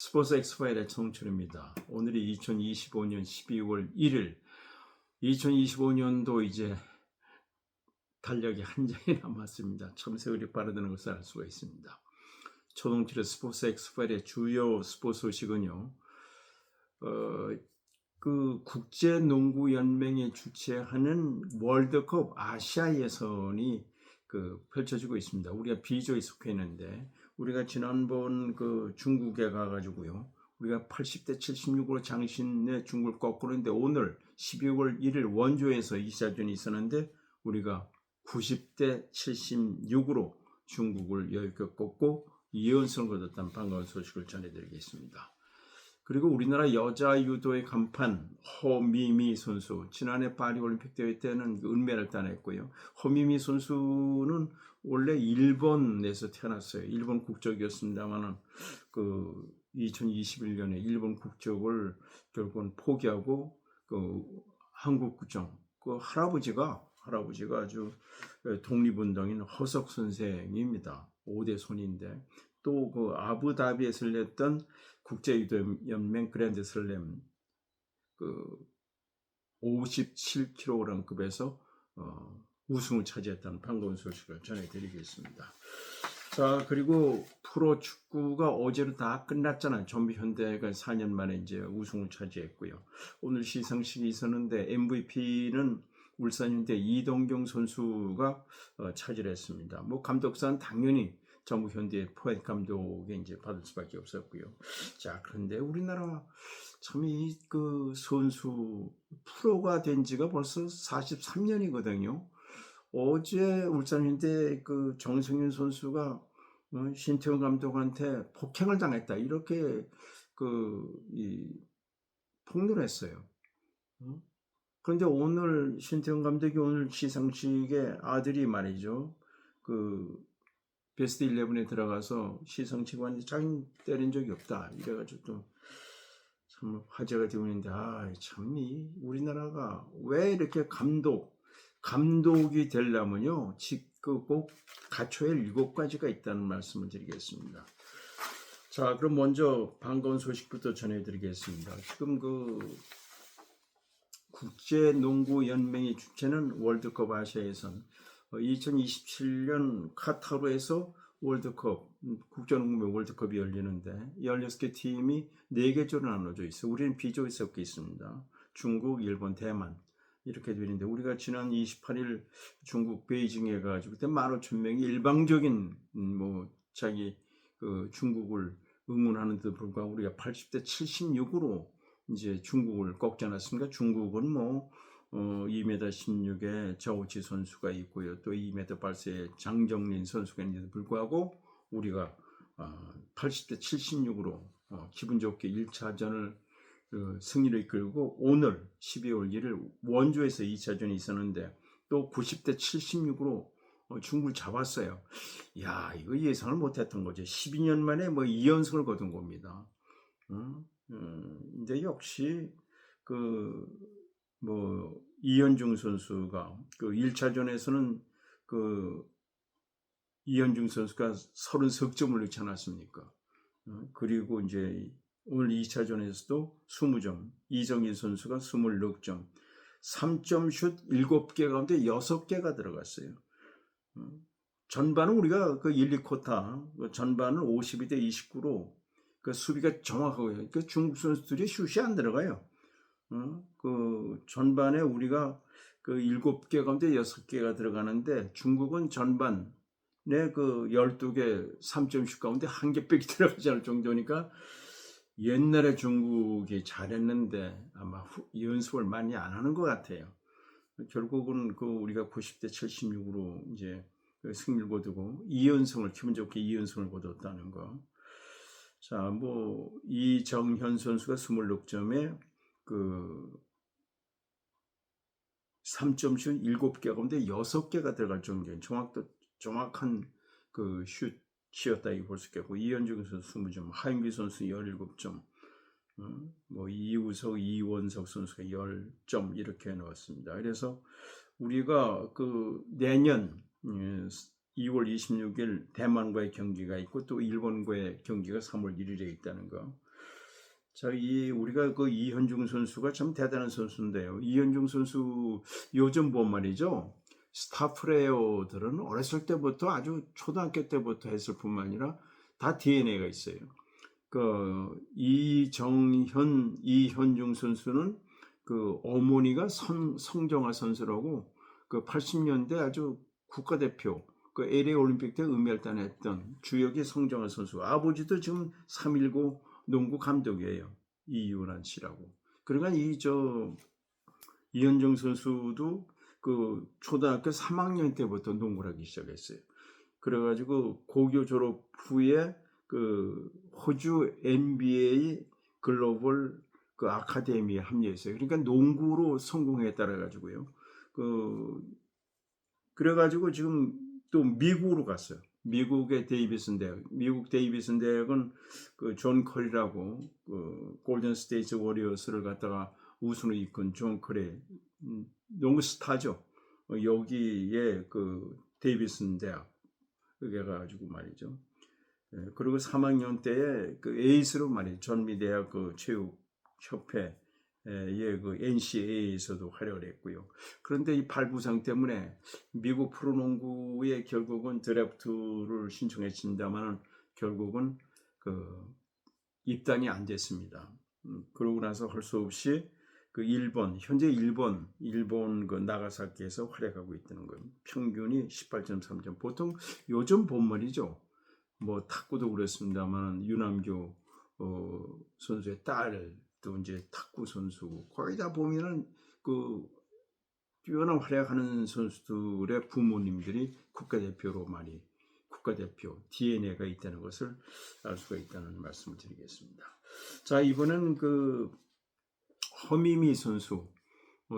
스포츠 엑스파일의 청춘입니다. 오늘이 2025년 12월 1일. 2025년도 이제 달력이 한 장이 남았습니다. 참 세월이 빠르다는 것을 알 수가 있습니다. 초동칠의 스포츠 엑스파일의 주요 스포츠 소식은요. 그 국제농구연맹이 주최하는 월드컵 아시아 예선이 펼쳐지고 있습니다. 우리가 B조에 속해 있는데 우리가 지난번 중국에 가가지고요. 우리가 80대 76으로 장신의 중국을 꺾었는데 오늘 12월 1일 원조에서 2차전이 있었는데 우리가 90대 76으로 중국을 여유롭게 꺾고 2연승을 거뒀다는 반가운 소식을 전해드리겠습니다. 그리고 우리나라 여자 유도의 간판 허미미 선수, 지난해 파리올림픽 대회 때는 은메달을 따냈고요. 허미미 선수는 원래 일본에서 태어났어요. 일본 국적이었습니다만은 2021년에 일본 국적을 결국은 포기하고 한국 국적, 할아버지가 아주 독립운동인 허석 선생입니다. 5대 손인데 또 아부다비에서 열렸던 국제유도연맹 그랜드슬램 57kg급에서 우승을 차지했다는 반가운 소식을 전해드리겠습니다. 자, 그리고 프로축구가 어제로 다 끝났잖아요. 전북현대가 4년 만에 이제 우승을 차지했고요. 오늘 시상식이 있었는데 MVP는 울산현대 이동경 선수가 차지했습니다. 감독상 당연히 전북현대 포획 감독에 이제 받을 수밖에 없었고요. 자, 그런데 우리나라 참 선수 프로가 된 지가 벌써 43년이거든요. 어제 울산현대 정승윤 선수가 신태용 감독한테 폭행을 당했다 이렇게 폭로를 했어요. 그런데 오늘 신태용 감독이 오늘 시상식에 아들이 말이죠. 베스트 11에 들어가서 시상식 완전히 짱 때린 적이 없다. 이래가지고 또 참 화제가 되고 있는데, 참 우리나라가 왜 이렇게 감독이 되려면요, 꼭 갖춰야 할 7가지가 있다는 말씀을 드리겠습니다. 자, 그럼 먼저 반가운 소식부터 전해드리겠습니다. 지금 국제농구연맹이 주최하는 월드컵 아시아 예선 2027년 카타르에서 월드컵 국제농구 월드컵이 열리는데 16개 팀이 4개 조로 나눠져 있어요. 우리는 B조에 섞여 있습니다. 중국, 일본, 대만 이렇게 되는데 우리가 지난 28일 중국 베이징에 가지고 그때 15,000명이 일방적인 중국을 응원하는 데 불구하고 우리가 80대 76으로 이제 중국을 꺾지 않았습니까? 중국은 2m 16에 저우치 선수가 있고요. 또 2m 8세 장정린 선수가 있는데도 불구하고 우리가 80대 76으로 기분 좋게 1차전을 승리를 이끌고 오늘 12월 1일 원주에서 2차전이 있었는데 또 90대 76으로 중국을 잡았어요. 야, 이거 예상을 못했던 거죠. 12년 만에 2연승을 거둔 겁니다. 근데 역시 이현중 선수가 1차전에서는 이현중 선수가 30석점을 넣지 않았습니까? 그리고 이제 오늘 2차전에서도 20점, 이정일 선수가 26점, 3점 슛 7개 가운데 6개가 들어갔어요. 전반은 우리가 1, 2쿼터 전반은 52대 29로 수비가 정확하고요. 중국 선수들이 슛이 안 들어가요. 전반에 우리가 7개 가운데 6개가 들어가는데 중국은 전반에 12개 3점슛 가운데 1개밖에 들어가지 않을 정도니까 옛날에 중국이 잘했는데 아마 연습을 많이 안 하는 것 같아요. 결국은 우리가 90대 76으로 이제 승리를 거두고 2연승을 기분 좋게 2연승을 거뒀다는 거. 자, 이정현 선수가 26점에 3점슛 7개 가운데 6개가 들어갈 정도의 정확한 슛이었다 이거 볼 수 있겠고, 이현중 선수 20점, 하인기 선수 17점, 이우석, 이원석 선수가 10점 이렇게 넣었습니다. 그래서 우리가 내년 2월 26일 대만과의 경기가 있고 또 일본과의 경기가 3월 1일에 있다는 거. 자, 우리가 그 이현중 선수가 참 대단한 선수인데요. 이현중 선수 요즘 본 말이죠. 스타 플레이어들은 어렸을 때부터 아주 초등학교 때부터 했을 뿐만 아니라 다 DNA가 있어요. 그 이현중 선수는 그 어머니가 성정아 선수라고 그 80년대 아주 국가대표 그 LA 올림픽 때 은메달했던 주역이 성정아 선수. 아버지도 지금 319 농구 감독이에요. 이윤환 씨라고. 그러니까 이현정 선수도 그 초등학교 3학년 때부터 농구를 하기 시작했어요. 그래가지고 고교 졸업 후에 그 호주 NBA 글로벌 그 아카데미에 합류했어요. 그러니까 농구로 성공했다라 가지고요. 그래가지고 지금 또 미국으로 갔어요. 미국의 데이비슨 대학. 미국 데이비슨 대학은 그 존 커리라고 그 골든 스테이트 워리어스를 갖다가 우승을 이끈 존 커리 농구 스타죠. 여기에 그 데이비슨 대학 그게 가지고 말이죠. 그리고 3학년 때에 그 에이스로 말이죠. 전미대학 그 체육협회 그 NCAA에서도 활약을 했고요. 그런데 이 발부상 때문에 미국 프로농구에 결국은 드래프트를 신청했습니다만 결국은 그 입단이 안 됐습니다. 그러고 나서 할 수 없이 그 현재 일본 그 나가사키에서 활약하고 있다는 거예요. 평균이 18.3점. 보통 요즘 본 말이죠. 뭐 탁구도 그렇습니다만 유남규 선수의 딸 또 이제 탁구 선수 거의 다 보면은 그 뛰어난 활약하는 선수들의 부모님들이 국가대표 DNA가 있다는 것을 알 수가 있다는 말씀을 드리겠습니다. 자, 이번엔 그 허미미 선수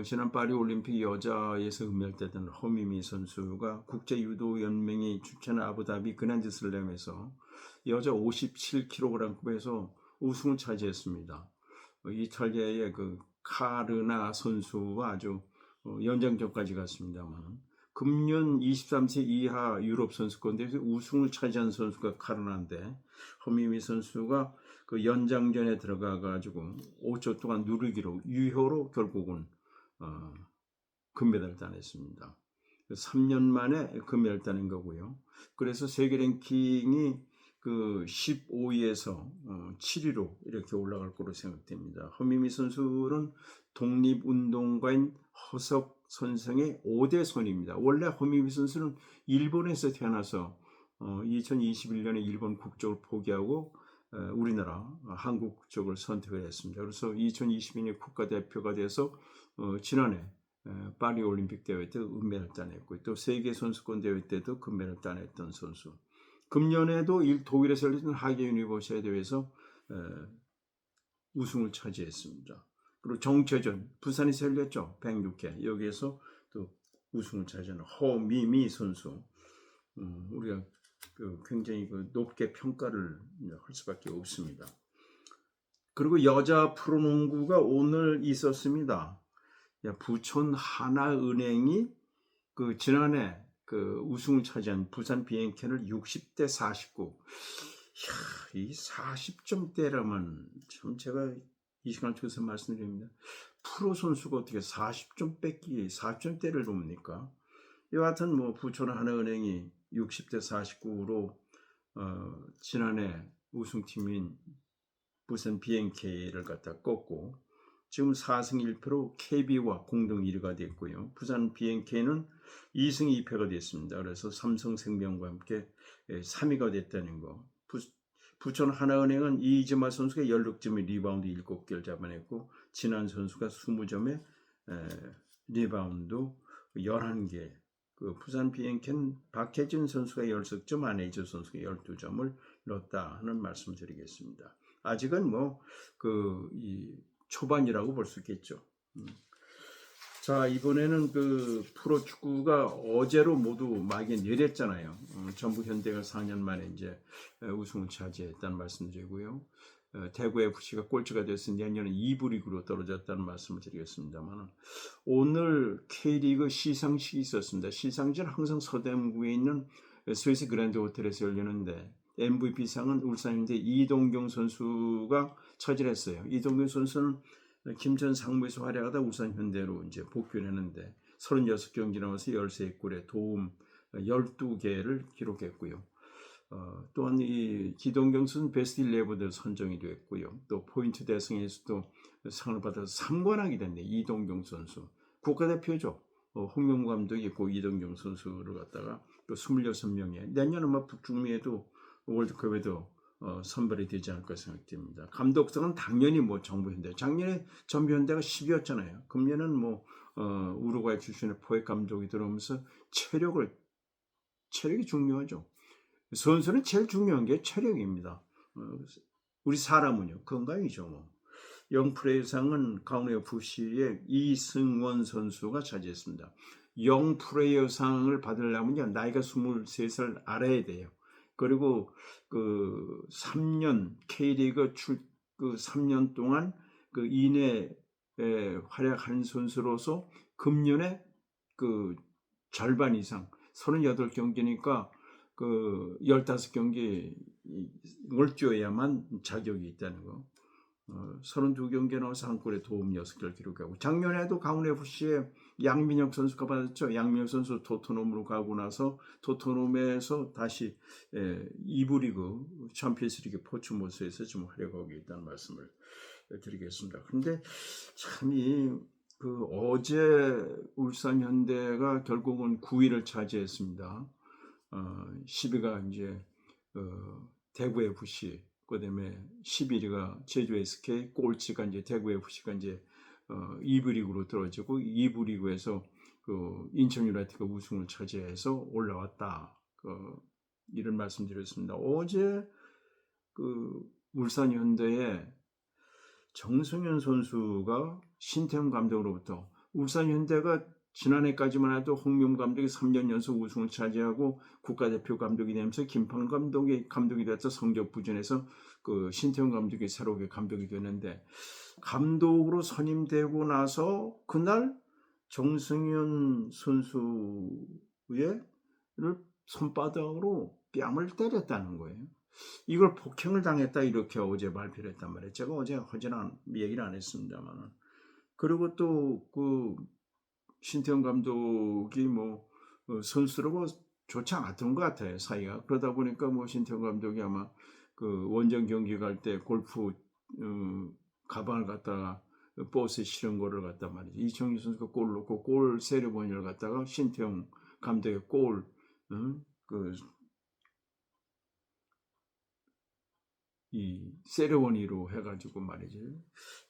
지난 파리 올림픽 여자에서 은메달했던 허미미 선수가 국제유도연맹이 주최하는 아부다비 그랜드 슬램에서 여자 57kg급에서 우승을 차지했습니다. 이탈리아의 그 카르나 선수와 아주 연장전까지 갔습니다만 금년 23세 이하 유럽 선수권대회에서 우승을 차지한 선수가 카르나인데 허미미 선수가 그 연장전에 들어가 가지고 5초 동안 누르기로 유효로 결국은 금메달을 따냈습니다. 3년 만에 금메달을 따낸 거고요. 그래서 세계 랭킹이 그 15위에서 7위로 이렇게 올라갈 거로 생각됩니다. 허미미 선수는 독립운동가인 허석 선생의 5대 손입니다. 원래 허미미 선수는 일본에서 태어나서 2021년에 일본 국적을 포기하고 우리나라 한국 국적을 선택을 했습니다. 그래서 2022년 국가대표가 돼서 지난해 파리 올림픽 대회 때 은메달을 따냈고 또 세계 선수권 대회 때도 금메달을 따냈던 선수. 금년에도 독일에서 열린 하계 유니버시아드 대회에서 우승을 차지했습니다. 그리고 정체전 부산에서 열렸죠. 106회 여기에서 또 우승을 차지한 허미미 선수. 우리가 굉장히 높게 평가를 할 수밖에 없습니다. 그리고 여자 프로농구가 오늘 있었습니다. 부천 하나은행이 그 지난해 그 우승을 차지한 부산 BNK를 60대 49. 이 40점대라면 참 제가 이 시간 통해서 말씀드립니다. 프로 선수가 어떻게 40점대를 놉니까? 여하튼 뭐 부천 하나은행이 60대 49로 지난해 우승팀인 부산 BNK를 갖다 꺾고 지금 4승 1패로 KB와 공동 1위가 됐고요. 부산 BNK는 2승 2패가 됐습니다. 그래서 삼성생명과 함께 3위가 됐다는 거. 부천 하나은행은 이지마 선수가 16점에 리바운드 7개를 잡아냈고 진한 선수가 20점에 리바운드 11개. 그 부산 BNK는 박혜진 선수가 10점, 안혜주 선수가 12점을 넣었다 하는 말씀 드리겠습니다. 아직은 이 초반이라고 볼 수 있겠죠. 자, 이번에는 그 프로축구가 어제로 모두 막이 내렸잖아요. 전북 현대가 4년 만에 이제 우승을 차지했다는 말씀드리고요. 대구 FC가 꼴찌가 돼서 내년에 2부 리그로 떨어졌다는 말씀을 드리겠습니다만 오늘 K리그 시상식이 있었습니다. 시상식은 항상 서대문구에 있는 스위스 그랜드 호텔에서 열리는데 MVP상은 울산현대 이동경 선수가 차지했어요. 이동경 선수는 김천 상무에서 활약하다 울산현대로 이제 복귀를 했는데 36경기 나와서 13골에 도움 12개를 기록했고요. 또한 이 기동경 선수는 베스트 11에 선정이 됐고요. 또 포인트 대승에서도 상을 받아서 3관왕이 됐네. 이동경 선수. 국가대표죠. 홍명보 감독이 있고 이동경 선수를 갖다가 또 26명에 내년 아마 북중미에도 월드컵에도 선발이 되지 않을까 생각됩니다. 감독상은 당연히 뭐 정부현대. 작년에 정부현대가 10위였잖아요. 금년은 뭐 우루과이 출신의 포획 감독이 들어오면서 체력이 중요하죠. 선수는 제일 중요한 게 체력입니다. 우리 사람은요 건강이죠. 뭐. 영프레이어상은 강원도 FC의 이승원 선수가 차지했습니다. 영프레이어상을 받으려면요 나이가 23살 알아야 돼요. 그리고 그 3년 K리그 그 3년 동안 그 이내에 활약한 선수로서 금년에 그 절반 이상 38경기니까 그 15경기 을 뛰어야만 자격이 있다는 거. 32경기에 나와서 한 골에 도움 6개를 기록하고 작년에도 강원FC의 양민혁 선수가 받았죠. 양민혁 선수 토트넘으로 가고 나서 토트넘에서 다시 2부 리그 챔피언스 리그 포츠모스에서 좀 활약하고 있다는 말씀을 드리겠습니다. 그런데 참 그 어제 울산 현대가 결국은 9위를 차지했습니다. 10위가 이제 대구 FC, 그다음에 11위가 제주 SK, 꼴찌가 이제 대구 FC가 이제 2부 리그로 떨어지고 2부 리그에서 그 인천 유나이티드가 우승을 차지해서 올라왔다. 이런 말씀드렸습니다. 어제 그 울산 현대의 정승현 선수가 신태용 감독으로부터 울산 현대가 지난해까지만 해도 홍명보 감독이 3년 연속 우승을 차지하고 국가대표 감독이 되면서 김판 감독이 돼서 성적 부진해서 그 신태용 감독이 새롭게 감독이 되는데 감독으로 선임되고 나서 그날 정승현 선수의 손바닥으로 뺨을 때렸다는 거예요. 이걸 폭행을 당했다 이렇게 어제 발표를 했단 말이에요. 제가 어제 허전한 얘기를 안 했습니다만. 그리고 또 그 신태용 감독이 뭐 선수라고 좋지 않았던 것 같아요. 사이가. 그러다 보니까 뭐 신태용 감독이 아마 그 원정 경기 갈 때 골프 가방을 갖다가 버스에 실은 거를 갖다 말이죠. 이청용 선수가 골을 넣고 골 세레머니를 갖다가 신태용 감독의 골 이 세레머니로 해가지고 말이죠.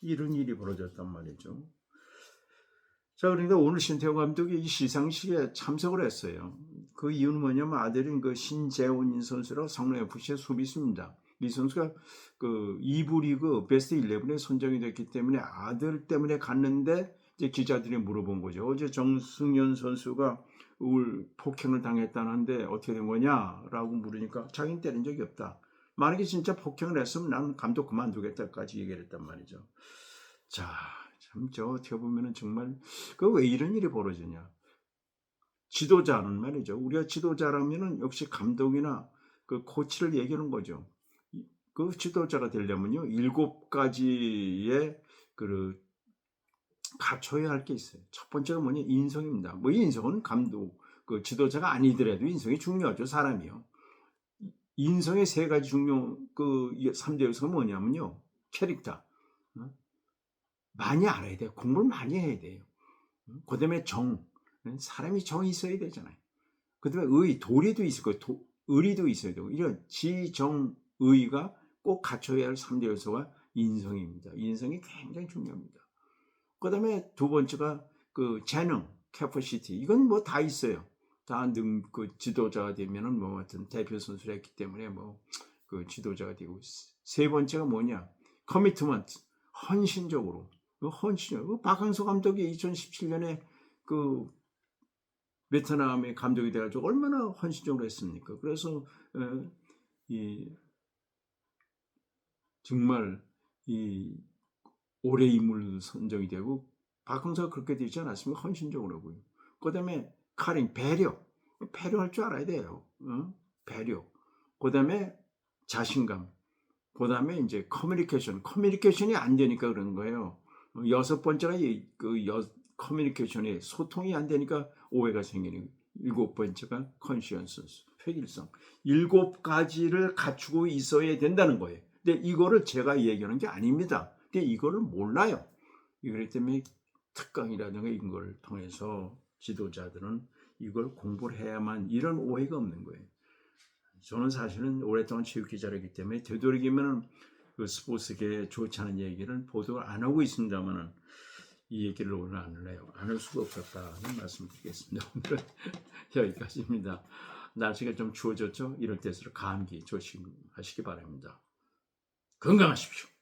이런 일이 벌어졌단 말이죠. 자, 그러니까 오늘 신태용 감독이 이 시상식에 참석을 했어요. 그 이유는 뭐냐면 아들인 그 신재훈 선수라고 성남FC의 수비수입니다. 이 선수가 그 2부 리그 베스트 11에 선정이 됐기 때문에 아들 때문에 갔는데 이제 기자들이 물어본 거죠. 어제 정승현 선수가 폭행을 당했다는데 어떻게 된 거냐라고 물으니까 자기는 때린 적이 없다. 만약에 진짜 폭행을 했으면 나는 감독 그만두겠다까지 얘기를 했단 말이죠. 자, 참 저 어떻게 보면은 정말 그 왜 이런 일이 벌어지냐. 지도자는 말이죠. 우리가 지도자라면은 역시 감독이나 그 코치를 얘기하는 거죠. 그 지도자가 되려면요 7가지의 그 갖춰야 할 게 있어요. 첫 번째가 뭐냐 인성입니다. 뭐 인성은 감독 그 지도자가 아니더라도 인성이 중요하죠. 사람이요. 인성의 3가지 중요 그 3대 요소가 뭐냐면요. 캐릭터. 많이 알아야 돼요. 공부를 많이 해야 돼요. 그다음에 사람이 정이 있어야 되잖아요. 그다음에 도리도 있을 거예요. 의리도 있어야 되고 이런 지정의가 꼭 갖춰야 할 3대 요소가 인성입니다. 인성이 굉장히 중요합니다. 그다음에 두 번째가 그 재능, 캐퍼시티. 이건 뭐 다 있어요. 그 지도자가 되면은 뭐 같은 대표 선수를 했기 때문에 뭐 그 지도자가 되고 세 번째가 뭐냐? 커미트먼트. 헌신적으로. 박항서 감독이 2017년에 그 베트남의 감독이 돼가지고 얼마나 헌신적으로 했습니까? 그래서 정말 올해 인물 선정이 되고 박항서가 그렇게 되지 않았습니까? 헌신적으로 하고요. 그다음에 배려할 줄 알아야 돼요. 배려. 그다음에 자신감, 그다음에 이제 커뮤니케이션이 안 되니까 그런 거예요. 여섯 번째가 커뮤니케이션이 소통이 안 되니까 오해가 생기는 거예요. 일곱 번째가 컨시언서스, 획일성. 일곱 가지를 갖추고 있어야 된다는 거예요. 근데 이거를 제가 얘기하는 게 아닙니다. 근데 이거를 몰라요. 이것 때문에 특강이라든가 이런 걸 통해서 지도자들은 이걸 공부를 해야만 이런 오해가 없는 거예요. 저는 사실은 오랫동안 체육 기자이기 때문에 되도록이면 그 스포츠계에 좋지 않은 얘기를 보도를 안 하고 있습니다만은 이 얘기를 오늘 안 할래요. 안 할 수가 없었다는 말씀드리겠습니다. 오늘은 여기까지입니다. 날씨가 좀 추워졌죠? 이럴 때일수록 감기 조심하시기 바랍니다. 건강하십시오.